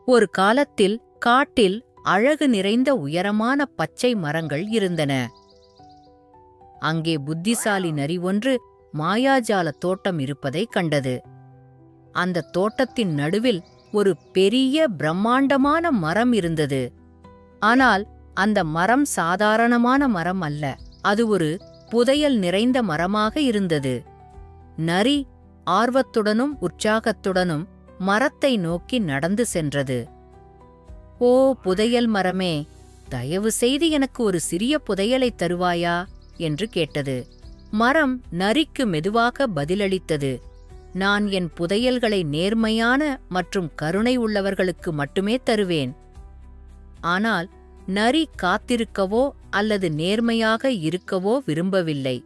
ஒரு காலத்தில் காட்டில் அழகு நிறைந்த உயரமான பச்சை மரங்கள் இருந்தன. அங்கே புத்திசாலி நரி ஒன்று மாயாஜால தோட்டம் இருப்பதைக் கண்டது. அந்த தோட்டத்தின் நடுவில் ஒரு பெரிய பிரம்மாண்டமான மரம் இருந்தது. ஆனால் அந்த மரம் சாதாரணமான மரம் அல்ல, அது ஒரு புதையல் நிறைந்த மரமாக இருந்தது. நரி ஆர்வத்துடனும் உற்சாகத்துடனும் மரத்தை நோக்கி நடந்து சென்றது. ஓ புதையல் மரமே, தயவு செய்து எனக்கு ஒரு சிறிய புதையலை தருவாயா என்று கேட்டது. மரம் நரிக்கு மெதுவாக பதிலளித்தது. நான் என் புதையல்களை நேர்மையான மற்றும் கருணை உள்ளவர்களுக்கு மட்டுமே தருவேன். ஆனால் நரி காத்திருக்கவோ அல்லது நேர்மையாக இருக்கவோ விரும்பவில்லை.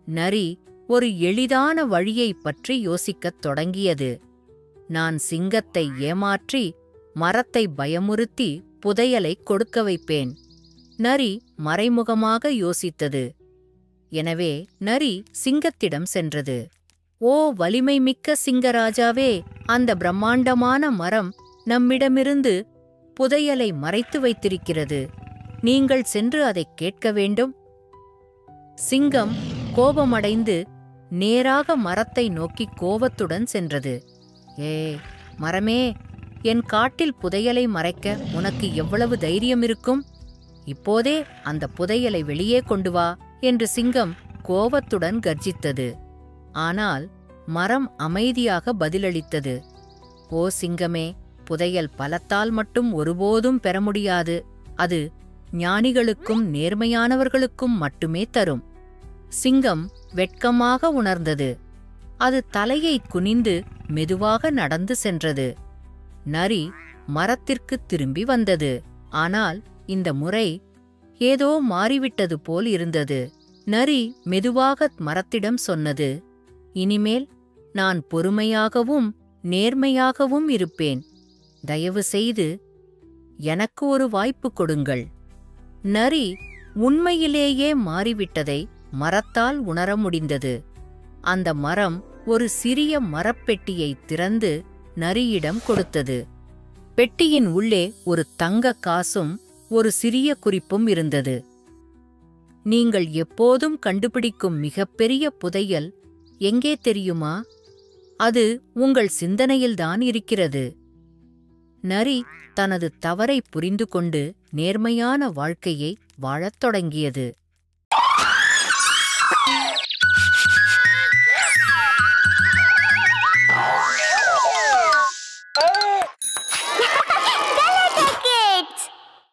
நரி ஒரு எளிதான வழியைப் பற்றி யோசிக்கத் தொடங்கியது. நான் சிங்கத்தை ஏமாற்றி மரத்தை பயமுறுத்தி புதையலை கொடுக்க வைப்பேன். நரி மறைமுகமாக யோசித்தது. எனவே நரி சிங்கத்திடம் சென்றது. ஓ வலிமை மிக்க சிங்கராஜாவே, அந்த பிரம்மாண்டமான மரம் நம்மிடமிருந்து புதையலை மறைத்து வைத்திருக்கிறது. நீங்கள் சென்று அதைக் கேட்க வேண்டும். சிங்கம் கோபமடைந்து நேராக மரத்தை நோக்கி கோபத்துடன் சென்றது. ஏ மரமே, என் காட்டில் புதையலை மறைக்க உனக்கு எவ்வளவு தைரியம் இருக்கும்? இப்போதே அந்த புதையலை வெளியே கொண்டு வா என்று சிங்கம் கோபத்துடன் கர்ஜித்தது. ஆனால் மரம் அமைதியாக பதிலளித்தது. ஓ சிங்கமே, புதையல் பலத்தால் மட்டும் ஒருபோதும் பெற முடியாது. அது ஞானிகளுக்கும் நேர்மையானவர்களுக்கும் மட்டுமே தரும். சிங்கம் வெட்கமாக உணர்ந்தது. அது தலையை குனிந்து மெதுவாக நடந்து சென்றது. நரி மரத்திற்குத் திரும்பி வந்தது. ஆனால் இந்த முறை ஏதோ மாறிவிட்டது போல் இருந்தது. நரி மெதுவாக மரத்திடம் சொன்னது, இனிமேல் நான் பொறுமையாகவும் நேர்மையாகவும் இருப்பேன். தயவு செய்து எனக்கு ஒரு வாய்ப்பு கொடுங்கள். நரி உண்மையிலேயே மாறிவிட்டதை மரத்தால் உணர முடிந்தது. அந்த மரம் ஒரு சிறிய மரப்பெட்டியை திறந்து நரியிடம் கொடுத்தது. பெட்டியின் உள்ளே ஒரு தங்க காசும் ஒரு சிறிய குறிப்பும் இருந்தது. நீங்கள் எப்போதும் கண்டுபிடிக்கும் மிகப்பெரிய புதையல் எங்கே தெரியுமா? அது உங்கள் சிந்தனையில்தான் இருக்கிறது. நரி தனது தவறை புரிந்து கொண்டு நேர்மையான வாழ்க்கையை வாழத் தொடங்கியது.